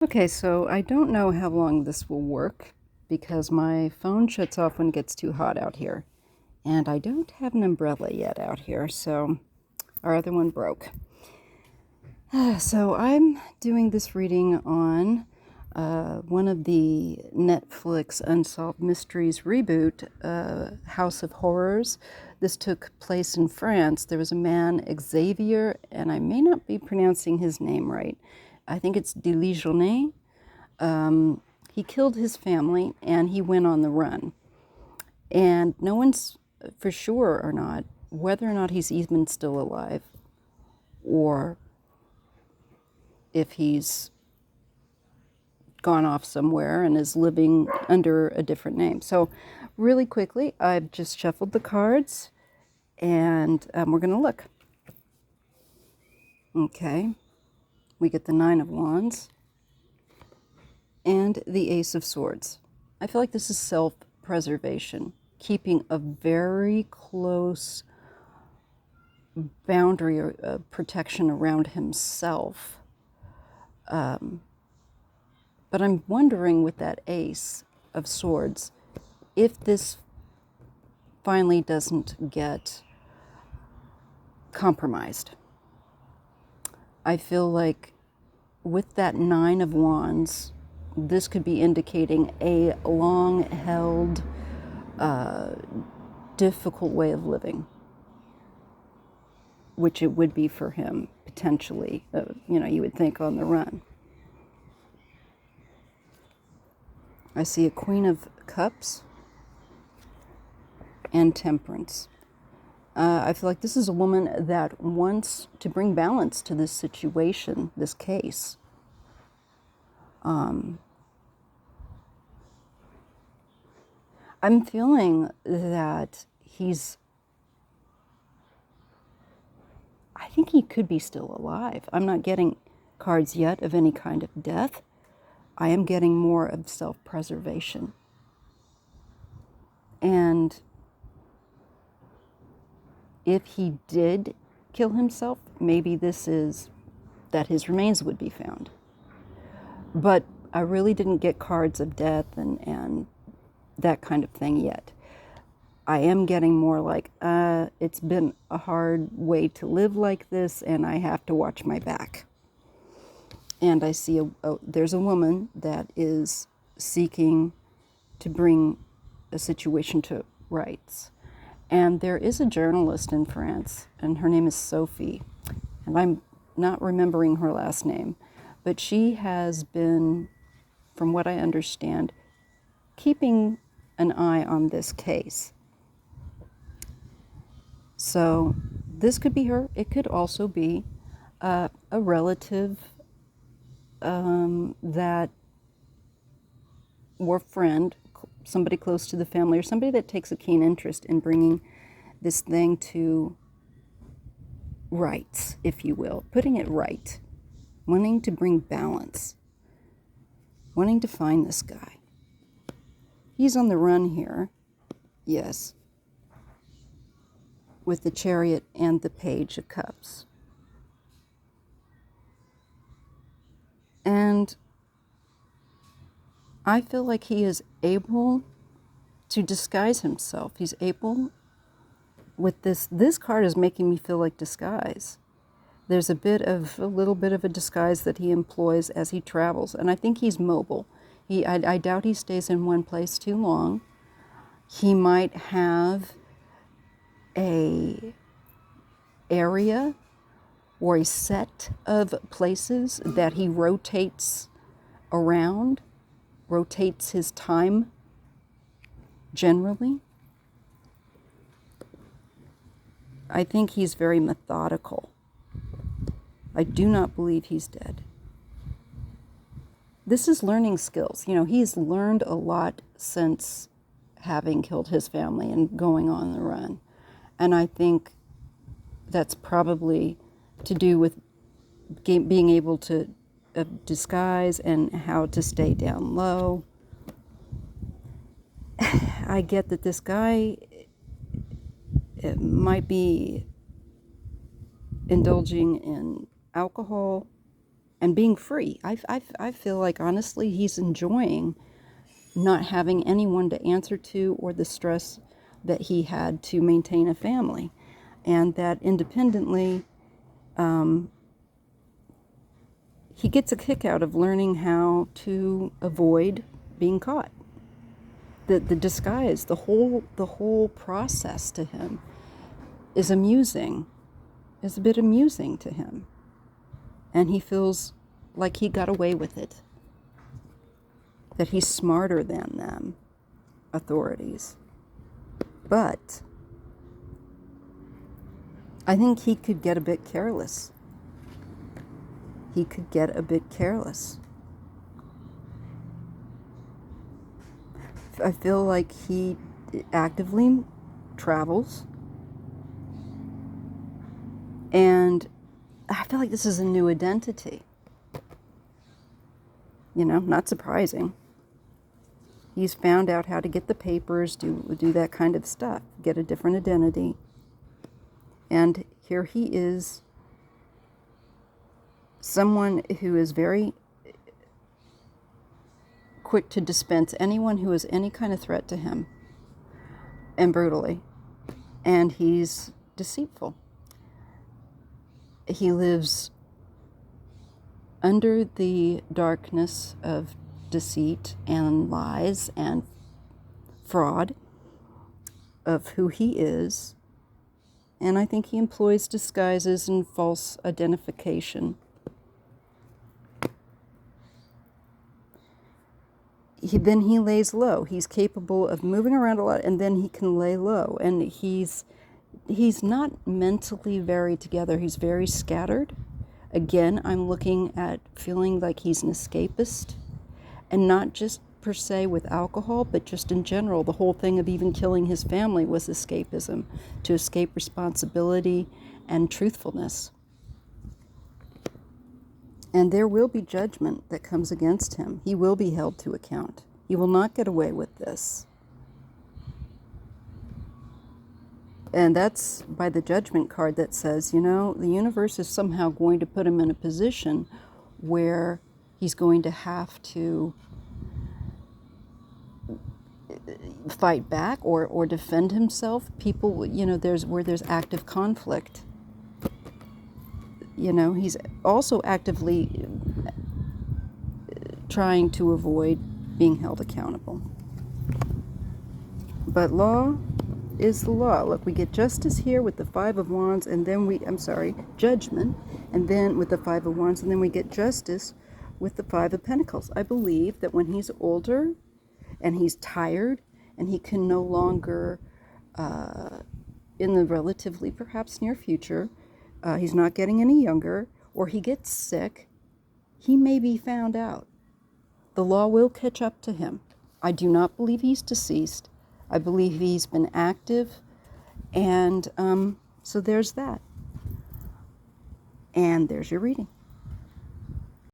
Okay, so I don't know how long this will work because my phone shuts off when it gets too hot out here. And I don't have an umbrella yet out here, so our other one broke. So I'm doing this reading on one of the Netflix Unsolved Mysteries reboot, House of Horrors. This took place in France. There was a man, Xavier, and I may not be pronouncing his name right. I think it's De Ligonnès. He killed his family and he went on the run. And no one's for sure or not whether or not he's even still alive or if he's gone off somewhere and is living under a different name. So, really quickly, I've just shuffled the cards and we're going to look. Okay, we get the Nine of Wands and the Ace of Swords. I feel like this is self-preservation, keeping a very close boundary or protection around himself. But I'm wondering with that Ace of Swords, if this finally doesn't get compromised. I feel like with that Nine of Wands, this could be indicating a long-held, difficult way of living, which it would be for him, potentially, you would think on the run. I see a Queen of Cups and Temperance. I feel like this is a woman that wants to bring balance to this situation, this case. I'm feeling that I think he could be still alive. I'm not getting cards yet of any kind of death. I am getting more of self-preservation. And if he did kill himself, maybe this is that his remains would be found. But I really didn't get cards of death and that kind of thing yet. I am getting more like, it's been a hard way to live like this, and I have to watch my back. And I see there's a woman that is seeking to bring a situation to rights. And there is a journalist in France, and her name is Sophie, and I'm not remembering her last name, but she has been, from what I understand, keeping an eye on this case. So this could be her. It could also be a relative that or friend, somebody close to the family, or somebody that takes a keen interest in bringing this thing to rights, if you will, putting it right, wanting to bring balance, wanting to find this guy. He's on the run here, yes, with the Chariot and the Page of Cups. And I feel like he is able to disguise himself. He's able, with this card is making me feel like disguise. There's a little bit of a disguise that he employs as he travels. And I think he's mobile. I doubt he stays in one place too long. He might have a area or a set of places that he rotates around, rotates his time generally. I think he's very methodical. I do not believe he's dead. This is learning skills. He's learned a lot since having killed his family and going on the run. And I think that's probably to do with being able to disguise and how to stay down low. I get that this guy might be indulging in alcohol and being free. I feel like, honestly, he's enjoying not having anyone to answer to, or the stress that he had to maintain a family. And that independently, he gets a kick out of learning how to avoid being caught. The disguise, the whole process to him is amusing, is a bit amusing to him. And he feels like he got away with it, that he's smarter than them, authorities. But I think he could get a bit careless. He could get a bit careless. I feel like he actively travels, and I feel like this is a new identity. You know, not surprising. He's found out how to get the papers, do that kind of stuff, get a different identity. And here he is, someone who is very quick to dispense anyone who is any kind of threat to him, and brutally. And he's deceitful. He lives under the darkness of deceit and lies and fraud of who he is. And I think he employs disguises and false identification. Then he lays low. He's capable of moving around a lot, and then he can lay low. And he's not mentally very together. He's very scattered. Again, I'm looking at feeling like he's an escapist, and not just per se with alcohol, but just in general. The whole thing of even killing his family was escapism, to escape responsibility and truthfulness. And there will be judgment that comes against him. He will be held to account. He will not get away with this. And that's by the judgment card that says, you know, the universe is somehow going to put him in a position where he's going to have to fight back or defend himself. People, you know, there's active conflict. You know, he's also actively trying to avoid being held accountable. But law is the law. Look, we get justice here with the Five of Wands, and then judgment, and then with the Five of Wands, and then we get justice with the Five of Pentacles. I believe that when he's older and he's tired and he can no longer, in the relatively perhaps near future, he's not getting any younger, or he gets sick, he may be found out. The law will catch up to him. I do not believe he's deceased. I believe he's been active, and so there's that. And there's your reading.